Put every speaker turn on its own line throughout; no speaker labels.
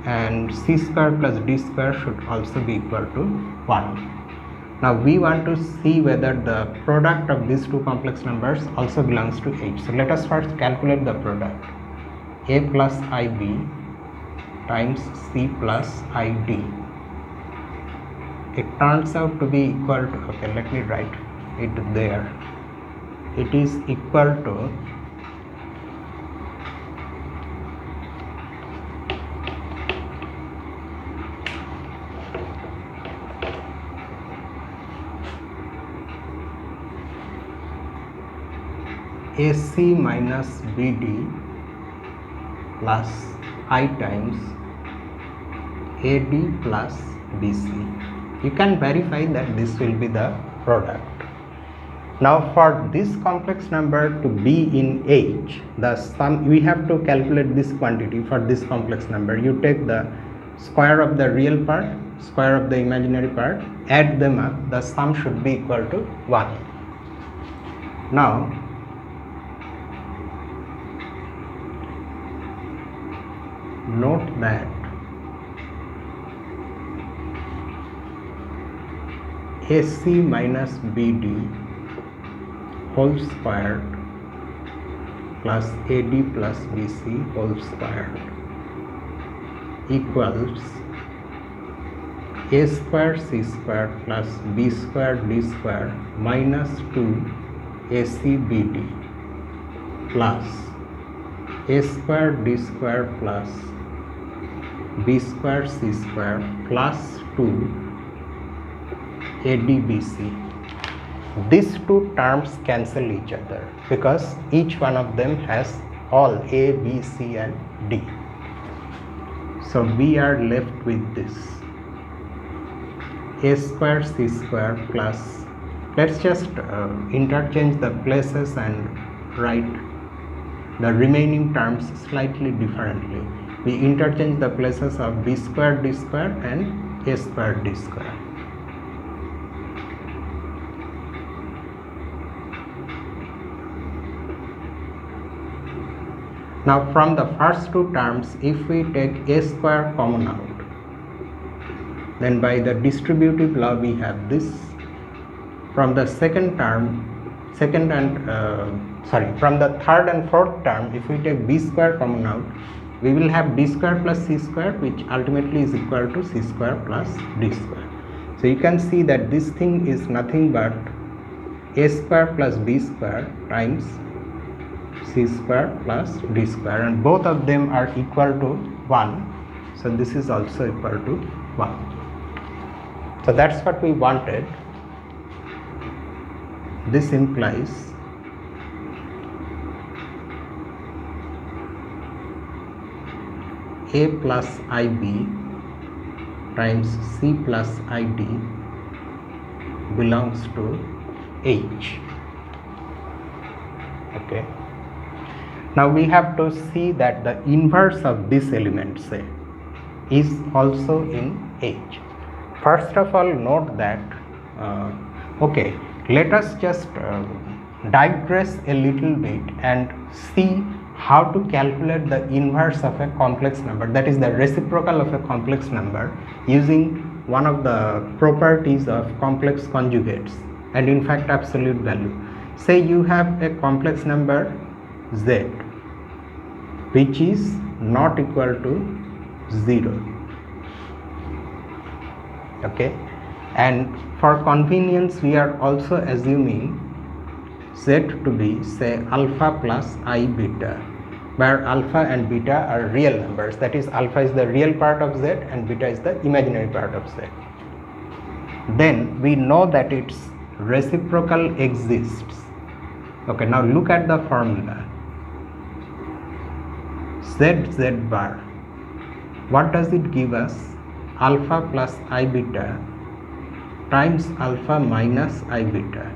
and c square plus d square should also be equal to 1. Now we want to see whether the product of these two complex numbers also belongs to H. So let us first calculate the product. A plus IB times C plus ID. It turns out to be equal to, okay, let me write it there. It is equal to AC minus BD plus I times AD plus BC. You can verify that this will be the product. Now for this complex number to be in H, the sum, we have to calculate this quantity for this complex number. You take the square of the real part, square of the imaginary part, add them up, the sum should be equal to 1. Now note that AC minus BD whole squared plus AD plus BC whole squared equals A square C square plus B square D square minus 2 AC BD plus A square D square plus B square C square plus 2 ADBC. These two terms cancel each other because each one of them has all A, B, C and D. So we are left with this A square C square plus, let's just interchange the places and write the remaining terms slightly differently. We interchange the places of B square D square and A square D square. Now from the first two terms, if we take A square common out, then by the distributive law we have this. From the second term, from the third and fourth term, if we take B square common out, we will have D square plus C square, which ultimately is equal to C square plus D square. So you can see that this thing is nothing but A square plus B square times C square plus D square, and both of them are equal to 1. So this is also equal to 1. So that's what we wanted. This implies A plus IB times C plus ID belongs to H. Okay. Now we have to see that the inverse of this element, say, is also in H. First of all, note that, okay, let us just digress a little bit and see how to calculate the inverse of a complex number, that is the reciprocal of a complex number, using one of the properties of complex conjugates and in fact absolute value. Say you have a complex number Z which is not equal to 0. Okay, and for convenience we are also assuming Z to be, say, alpha plus I beta, where alpha and beta are real numbers, that is alpha is the real part of Z and beta is the imaginary part of Z. Then we know that its reciprocal exists. Okay, now look at the formula. Z bar, what does it give us? Alpha plus I beta times alpha minus I beta.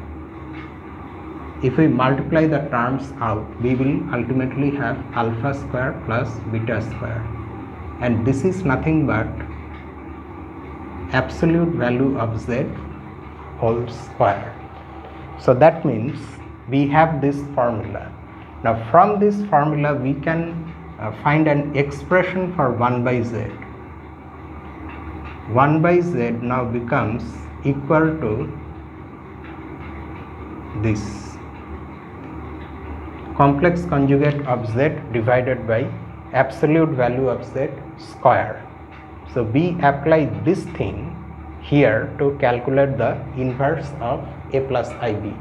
If we multiply the terms out, we will ultimately have alpha square plus beta square, and this is nothing but absolute value of Z whole square. So that means we have this formula. Now from this formula we can find an expression for 1 by Z, 1 by z now becomes equal to this complex conjugate of z divided by absolute value of z square. So we apply this thing here to calculate the inverse of a plus ib.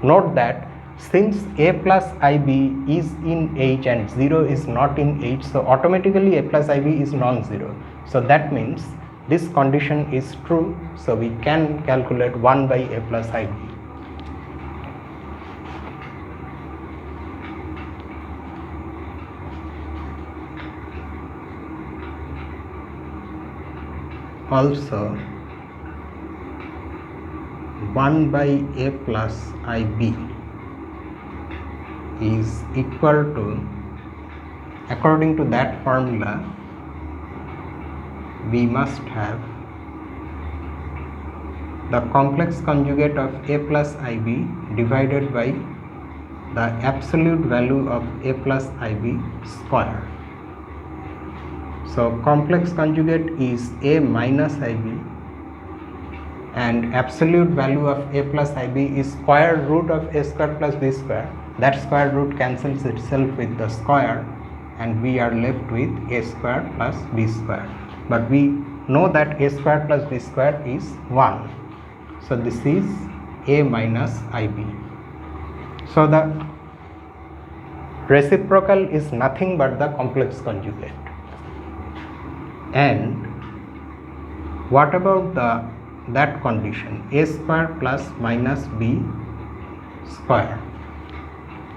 Note that since a plus ib is in H and 0 is not in H, so automatically a plus ib is non-zero. So that means this condition is true, so we can calculate 1 by a plus ib. Also 1 by a plus ib is equal to, according to that formula, we must have the complex conjugate of a plus ib divided by the absolute value of a plus ib square. So complex conjugate is a minus ib and absolute value of a plus ib is square root of a square plus b square. That square root cancels itself with the square and we are left with a square plus b square. But we know that a square plus b square is 1. So this is a minus ib. So the reciprocal is nothing but the complex conjugate. And what about that condition, a square plus minus b square?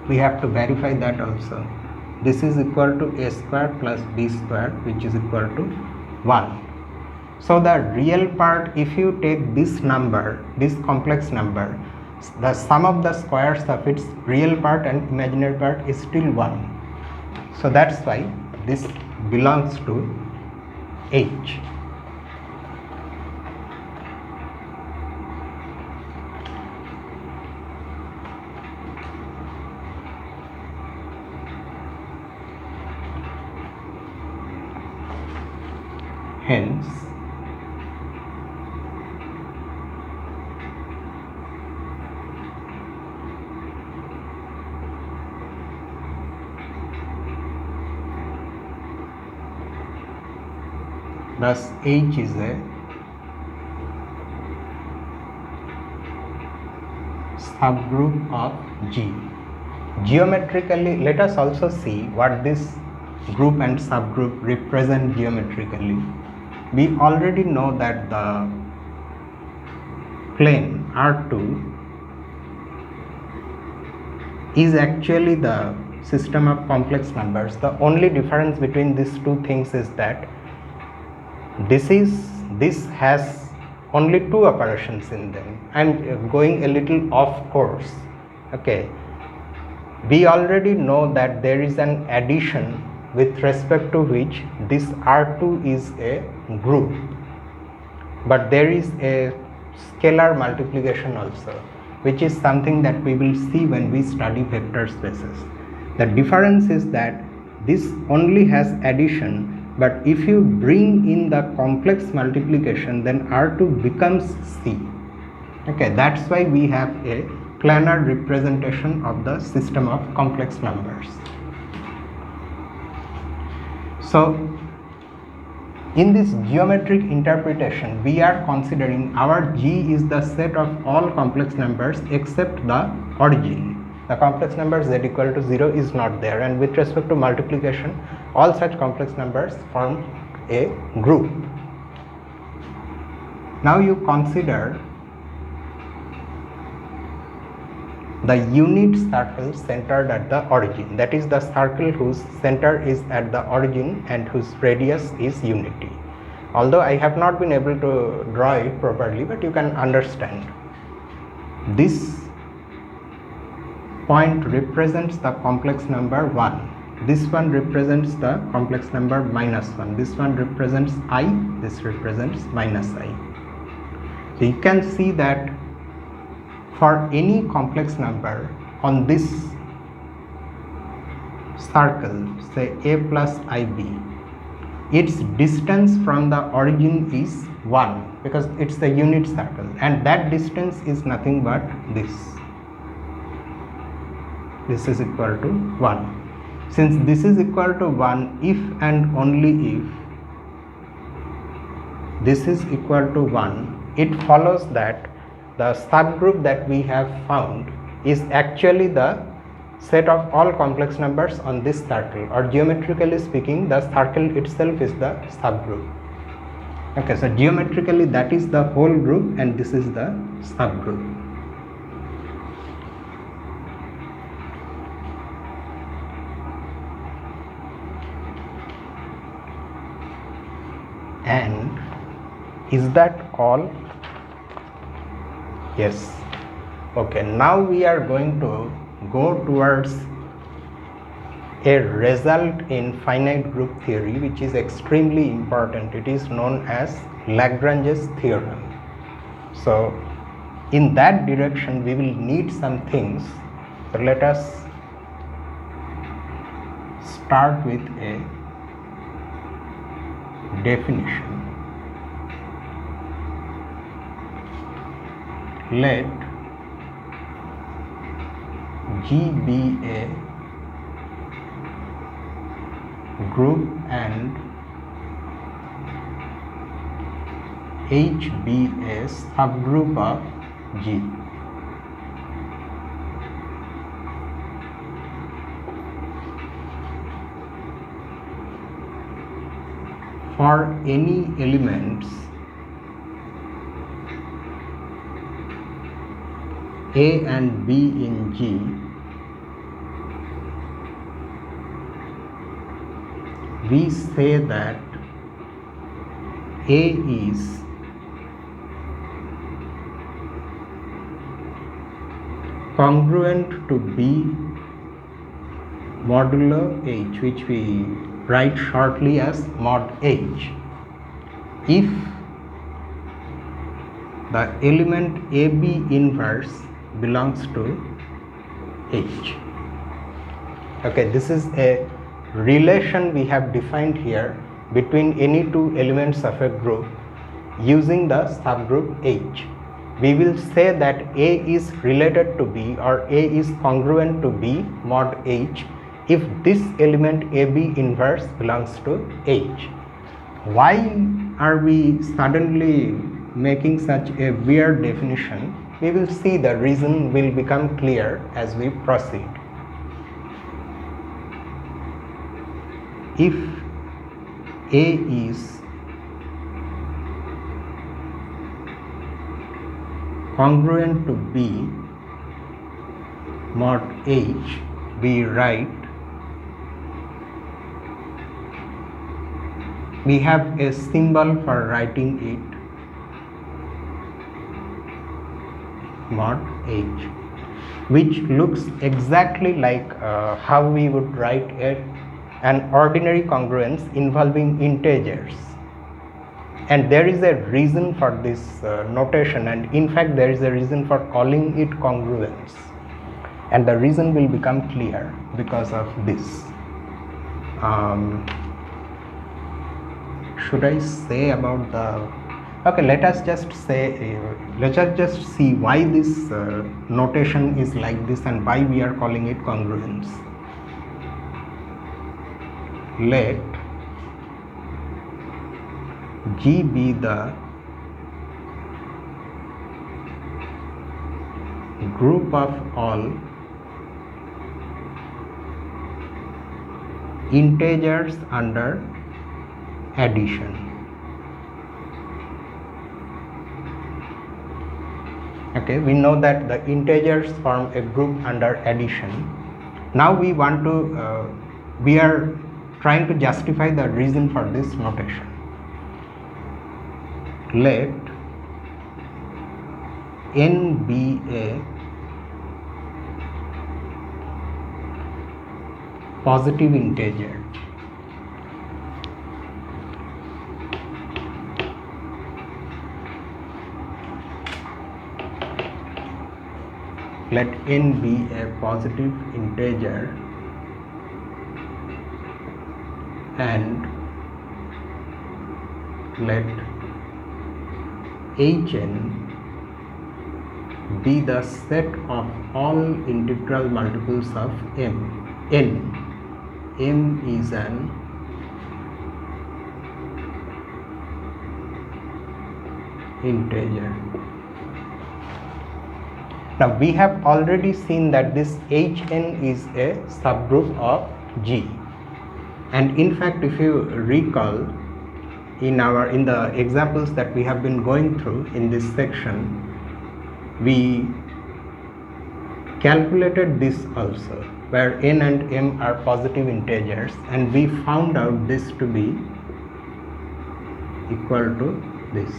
We have to verify that also. This is equal to a square plus b square, which is equal to 1. So the real part, if you take this number, this complex number, the sum of the squares of its real part and imaginary part is still 1. So that's why this belongs to H. Hence, thus H is a subgroup of G. Geometrically, let us also see what this group and subgroup represent geometrically. We already know that the plane R2 is actually the system of complex numbers. The only difference between these two things is that this has only two operations in them. I'm going a little off course. Okay, we already know that there is an addition with respect to which this R2 is a group, but there is a scalar multiplication also, which is something that we will see when we study vector spaces. The difference is that this only has addition, but if you bring in the complex multiplication, then R2 becomes C. Okay, that's why we have a planar representation of the system of complex numbers. So in this geometric interpretation, we are considering our G is the set of all complex numbers except the origin. The complex number z equal to 0 is not there, and with respect to multiplication, all such complex numbers form a group. Now you consider the unit circle centered at the origin, that is the circle whose center is at the origin and whose radius is unity. Although I have not been able to draw it properly, but you can understand. This point represents the complex number 1. This one represents the complex number -1. This one represents I, this represents -I. So you can see that for any complex number on this circle, say a plus ib, its distance from the origin is 1 because it's the unit circle, and that distance is nothing but this. This is equal to 1. Since this is equal to 1, if and only if this is equal to 1, it follows that the subgroup that we have found is actually the set of all complex numbers on this circle, or geometrically speaking, the circle itself is the subgroup. Okay, so geometrically that is the whole group and this is the subgroup. And is that all? Yes. Okay, now we are going to go towards a result in finite group theory which is extremely important. It is known as Lagrange's theorem. So in that direction we will need some things. So let us start with a definition. Let G be a group and H be a subgroup of G. For any elements A and B in G, we say that A is congruent to B modulo H, which we write shortly as mod H, if the element AB inverse belongs to H. Okay, this is a relation we have defined here between any two elements of a group using the subgroup H. We will say that A is related to B or A is congruent to B mod H if this element AB inverse belongs to H. Why are we suddenly making such a weird definition? We will see. The reason will become clear as we proceed. If A is congruent to B mod H, we write, we have a symbol for writing it, mod H, which looks exactly like how we would write an ordinary congruence involving integers. And there is a reason for this notation, and in fact there is a reason for calling it congruence, and the reason will become clear because of this. Should I say about the... Okay, let us just see why this notation is like this and why we are calling it congruence. Let G be the group of all integers under addition. Okay, we know that the integers form a group under addition. Now we want to, we are trying to justify the reason for this notation. Let n be a positive integer. Let n be a positive integer and let Hn be the set of all integral multiples of m. M is an integer. Now we have already seen that this Hn is a subgroup of G, and in fact if you recall in the examples that we have been going through in this section, we calculated this also, where n and m are positive integers, and we found out this to be equal to this,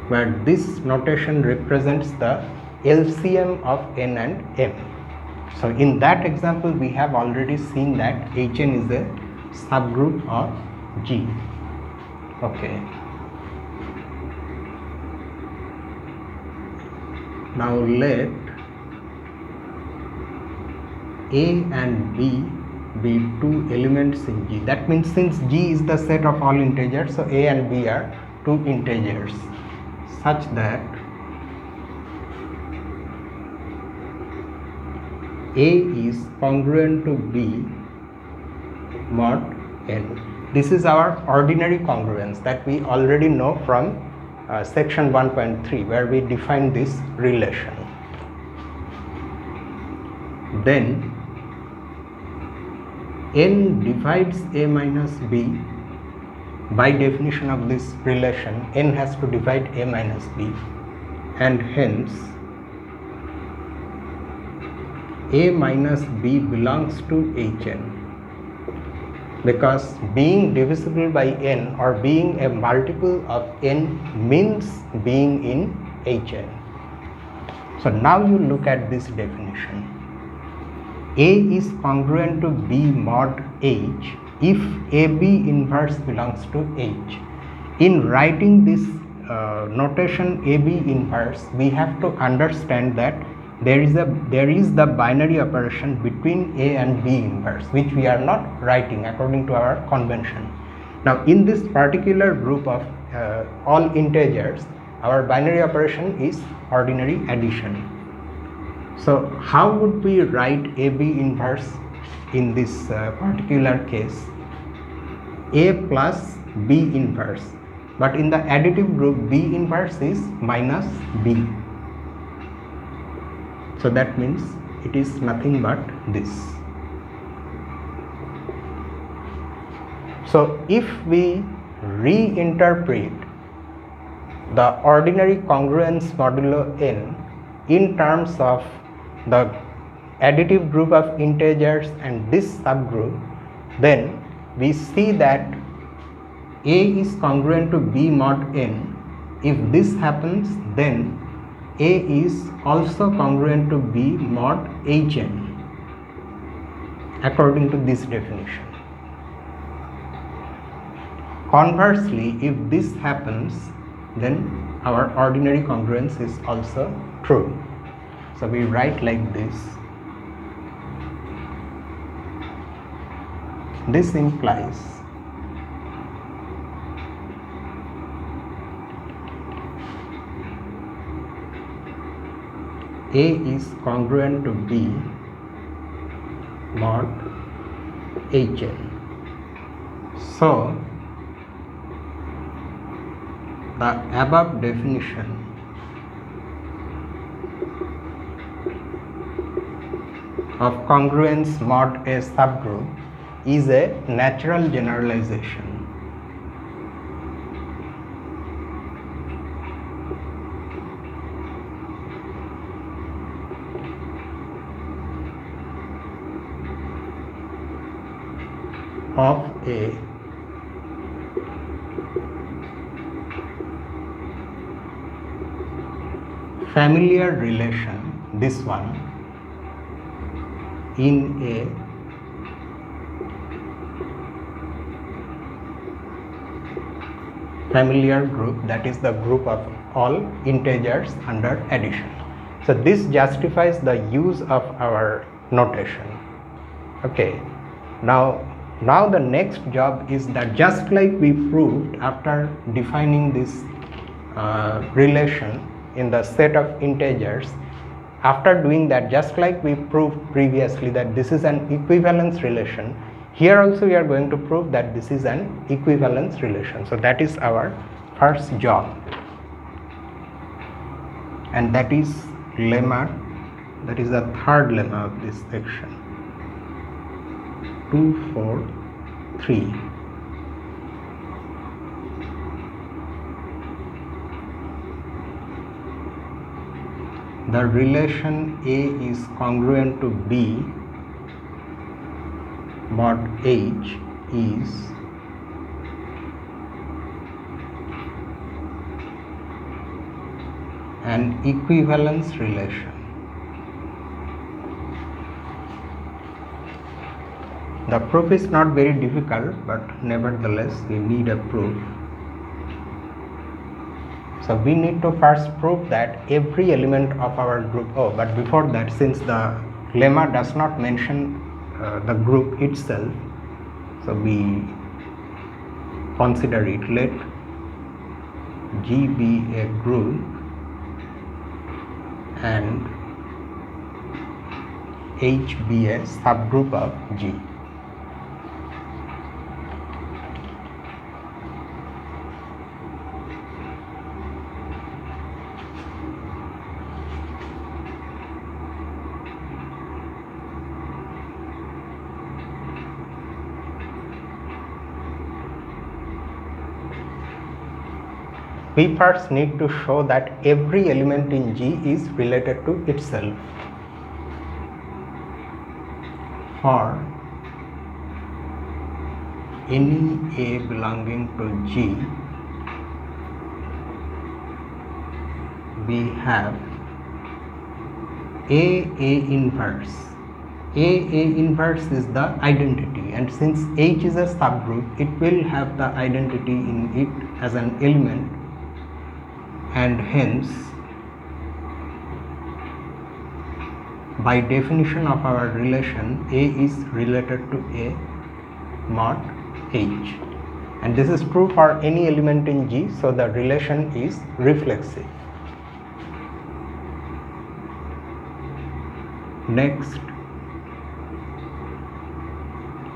where this notation represents the LCM of n and m. So in that example we have already seen that Hn is a subgroup of G. Okay. Now let A and B be two elements in G. That means since G is the set of all integers, so A and B are two integers such that A is congruent to B mod n. This is our ordinary congruence that we already know from section 1.3, where we define this relation. Then n divides A minus B. By definition of this relation, n has to divide A minus B, and hence A minus B belongs to Hn, because being divisible by n or being a multiple of n means being in Hn. So now you look at this definition. A is congruent to B mod H if AB inverse belongs to H. In writing this notation AB inverse, we have to understand that there is the binary operation between A and B inverse, which we are not writing according to our convention. Now in this particular group of all integers, our binary operation is ordinary addition. So how would we write AB inverse in this particular case? A plus B inverse, but in the additive group B inverse is minus B. So that means it is nothing but this. So if we reinterpret the ordinary congruence modulo n in terms of the additive group of integers and this subgroup, then we see that A is congruent to B mod n. If this happens, then A is also congruent to B mod Hn according to this definition. Conversely, if this happens, then our ordinary congruence is also true. So we write like this. This implies A is congruent to B mod Hn. So the above definition of congruence mod a subgroup is a natural generalization. Of a familiar relation, this one, in a familiar group, that is the group of all integers under addition. So this justifies the use of our notation. Okay, now Now the next job is that just like we proved after defining this relation in the set of integers, after doing that, just like we proved previously that this is an equivalence relation, here also we are going to prove that this is an equivalence relation. So that is our first job, and that is lemma, that is the third lemma of this section. 2, 4, 3. The relation A is congruent to B mod H is an equivalence relation. The proof is not very difficult, but nevertheless we need a proof. So we need to first prove that every element of our group O, but before that, since the lemma does not mention the group itself, so we consider it. Let G be a group and H be a subgroup of G. We first need to show that every element in G is related to itself. For any A belonging to G, we have A inverse. A inverse is the identity, and since H is a subgroup, it will have the identity in it as an element, and hence by definition of our relation, A is related to A mod H, and this is true for any element in G, so the relation is reflexive. Next,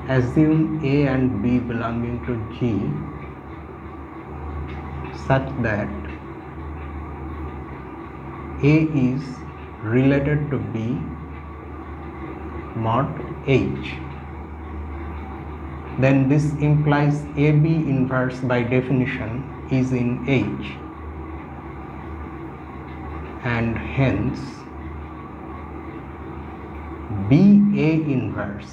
assume A and B belonging to G such that A is related to B mod H. Then this implies AB inverse by definition is in H, and hence BA inverse,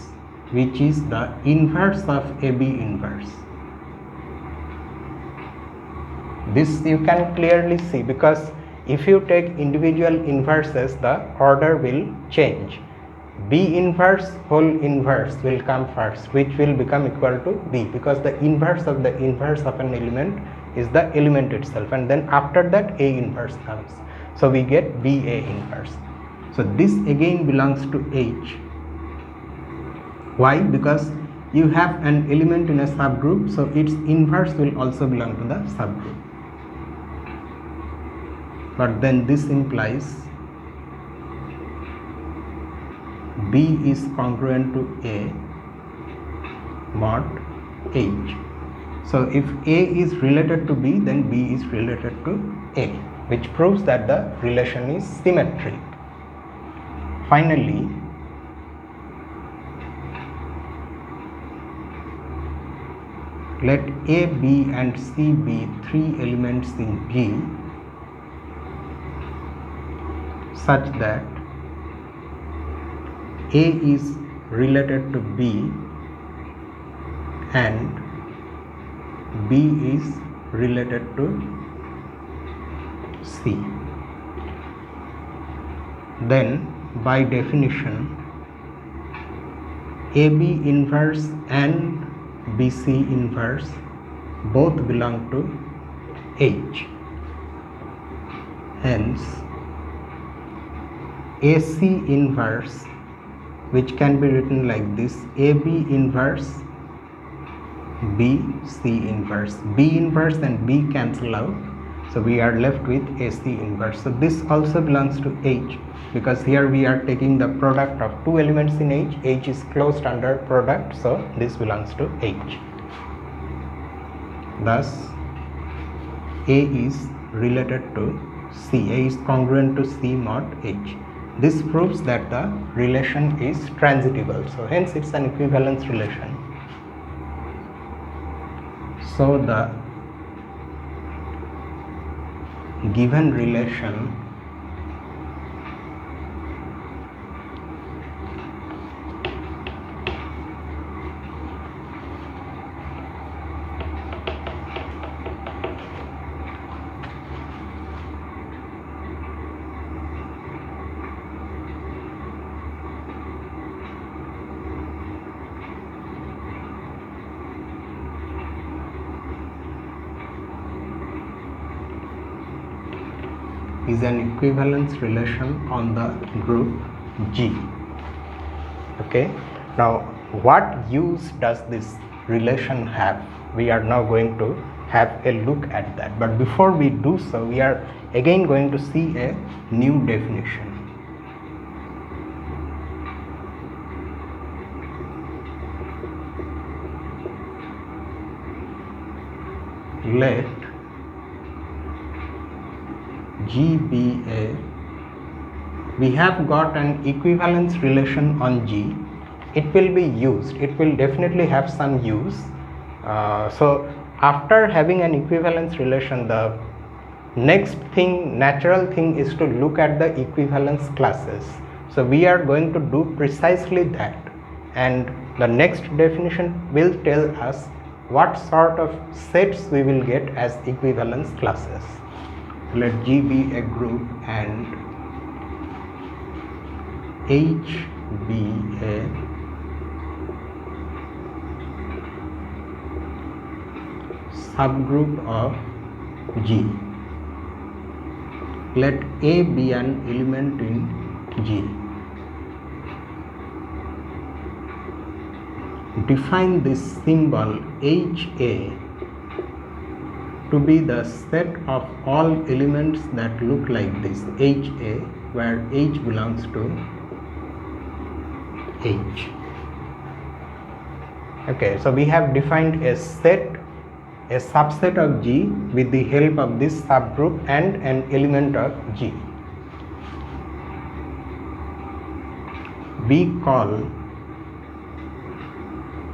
which is the inverse of AB inverse. This you can clearly see, because if you take individual inverses, the order will change. B inverse whole inverse will come first, which will become equal to B, because the inverse of an element is the element itself, and then after that A inverse comes. So we get BA inverse. So this again belongs to H. Why? Because you have an element in a subgroup, so its inverse will also belong to the subgroup. But then this implies B is congruent to A mod H. So if A is related to B, then B is related to A, which proves that the relation is symmetric. Finally, let A, B and C be three elements in G such that A is related to B and B is related to C. Then by definition, AB inverse and BC inverse both belong to H. Hence, AC inverse, which can be written like this: AB inverse B C inverse. B inverse and B cancel out, so we are left with A C inverse. So this also belongs to H, because here we are taking the product of two elements in H. H is closed under product, so this belongs to H. Thus A is related to C. A is congruent to C mod H. This proves that the relation is transitable, so hence it's an equivalence relation. So the given relation is an equivalence relation on the group G. Okay, now what use does this relation have? We are now going to have a look at that, but before we do so, we are again going to see a new definition. Let G be a, we have got an equivalence relation on G. It will be used, it will definitely have some use. So after having an equivalence relation, the next thing, natural thing, is to look at the equivalence classes. So we are going to do precisely that, and the next definition will tell us what sort of sets we will get as equivalence classes. Let G be a group and H be a subgroup of G. Let A be an element in G. Define this symbol HA to be the set of all elements that look like this, HA, where H belongs to H. Okay, so we have defined a set, a subset of G with the help of this subgroup and an element of G. We call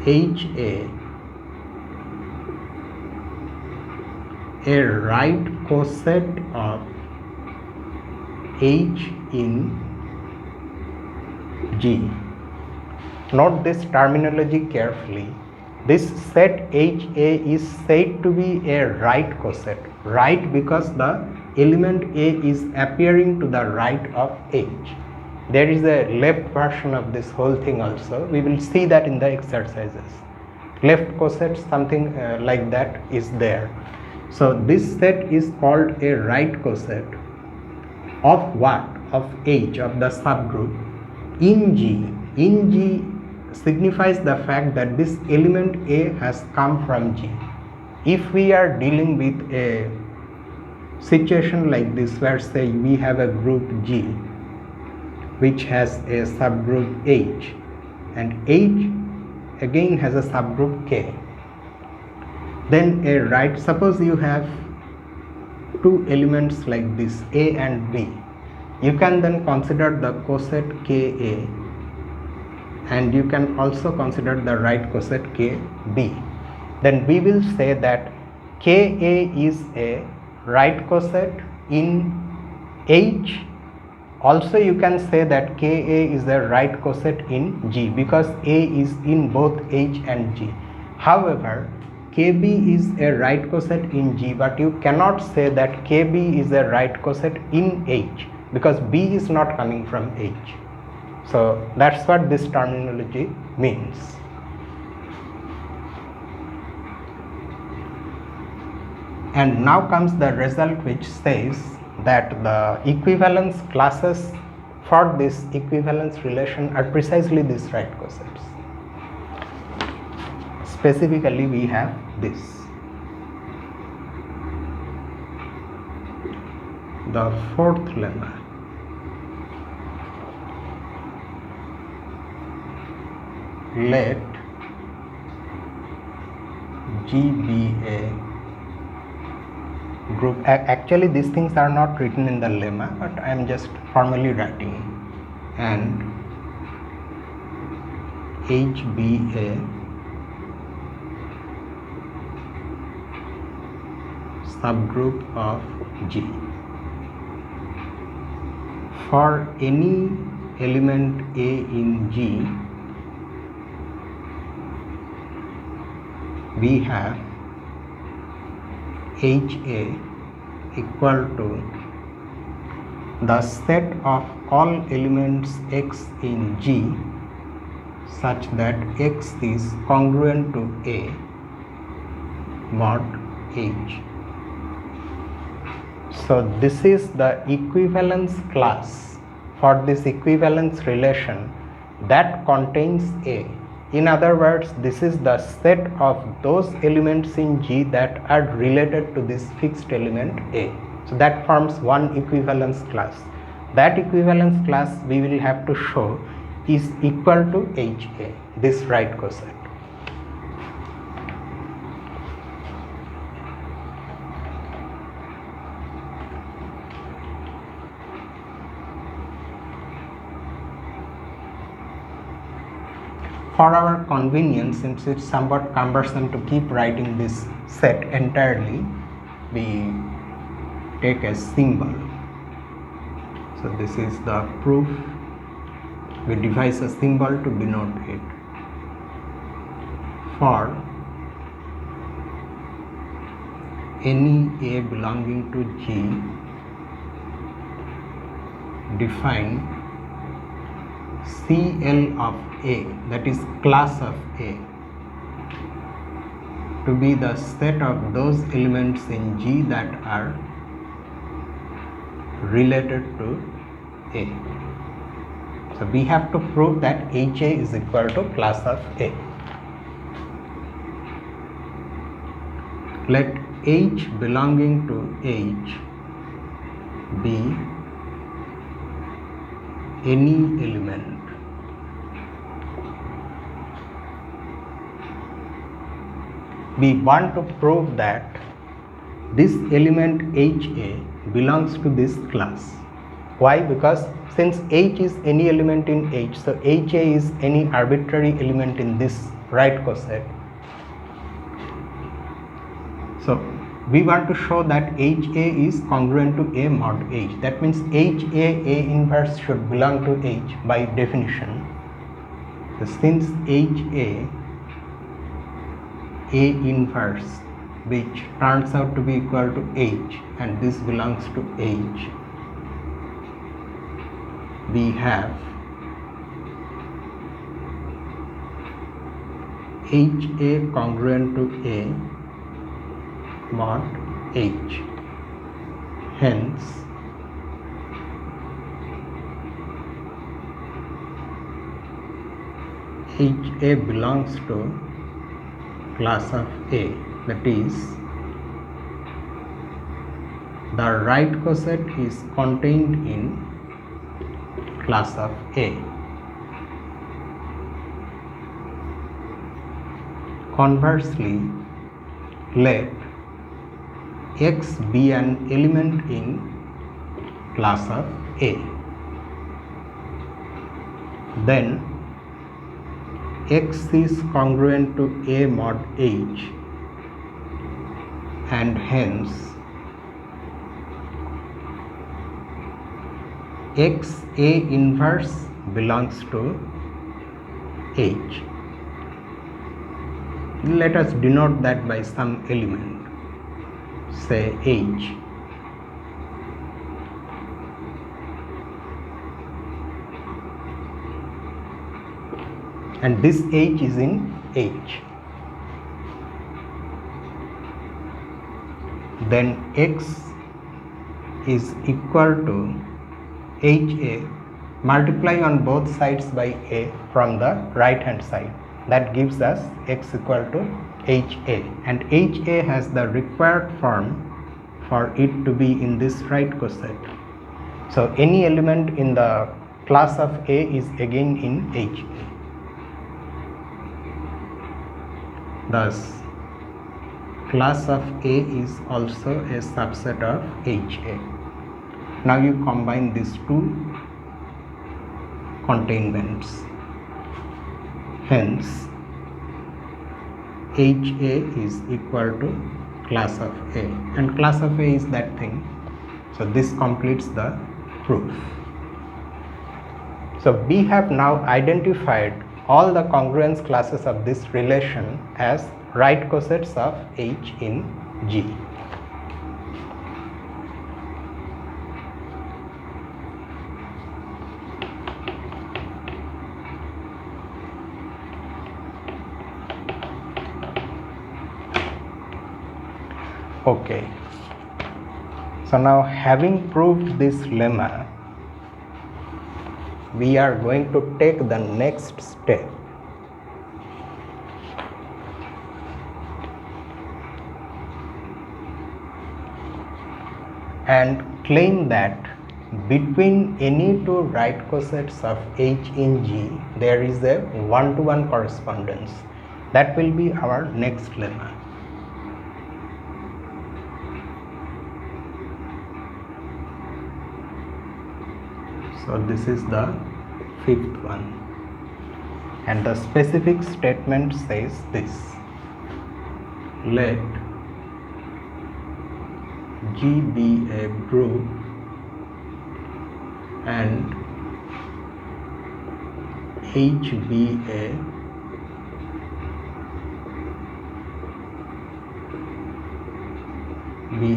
HA a right coset of H in G. Note this terminology carefully. This set HA is said to be a right coset. Right because the element A is appearing to the right of H. There is a left version of this whole thing also. We will see that in the exercises. Left coset, something like that is there. So this set is called a right coset of what? Of H, of the subgroup in G. In G signifies the fact that this element A has come from G. If we are dealing with a situation like this, where say we have a group G which has a subgroup H, and H again has a subgroup K, then a right, suppose you have two elements like this, A and B, you can then consider the coset KA, and you can also consider the right coset KB. Then we will say that KA is a right coset in H. Also you can say that KA is a right coset in G, because A is in both H and G. However, KB is a right coset in G, but you cannot say that KB is a right coset in H, because B is not coming from H. So that's what this terminology means. And now comes the result, which says that the equivalence classes for this equivalence relation are precisely these right cosets. specifically we have this. The fourth lemma. Let G be a group. Actually these things are not written in the lemma, but I am just formally writing. And H be a subgroup of G. For any element A in G, we have HA equal to the set of all elements X in G such that X is congruent to A mod H. So this is the equivalence class for this equivalence relation that contains A. In other words, this is the set of those elements in G that are related to this fixed element A. So that forms one equivalence class. That equivalence class we will have to show is equal to HA, this right coset. For our convenience, since it's somewhat cumbersome to keep writing this set entirely, we take a symbol. So this is the proof. We devise a symbol to denote it. For any A belonging to G, define CL of A, that is class of A, to be the set of those elements in G that are related to A. So we have to prove that HA is equal to class of A. Let H belonging to H be any element we want to prove that this element HA belongs to this class. Why? Because since H is any element in H, so HA is any arbitrary element in this right coset. So we want to show that HA is congruent to A mod H. That means HA A inverse should belong to H by definition. So since HA A inverse, which turns out to be equal to H, and this belongs to H, we have HA congruent to A mod H. Hence, HA belongs to class of A, that is, the right coset is contained in class of A. Conversely, let X be an element in class of A. Then X is congruent to A mod H, and hence X A inverse belongs to H. Let us denote that by some element, say H. And this H is in H. Then X is equal to HA, multiply on both sides by A from the right hand side. that gives us x equal to HA, and HA has the required form for it to be in this right coset. So any element in the class of A is again in HA. Thus class of A is also a subset of HA. Now you combine these two containments. Hence HA is equal to class of A, and class of A is that thing. So this completes the proof. So we have now identified all the congruence classes of this relation as right cosets of H in G. Okay. So now, having proved this lemma, we are going to take the next step. And claim that between any two right cosets of H in G, there is a one-to-one correspondence. That will be our next lemma. So this is the fifth one, and the specific statement says this: let G be a group and H be a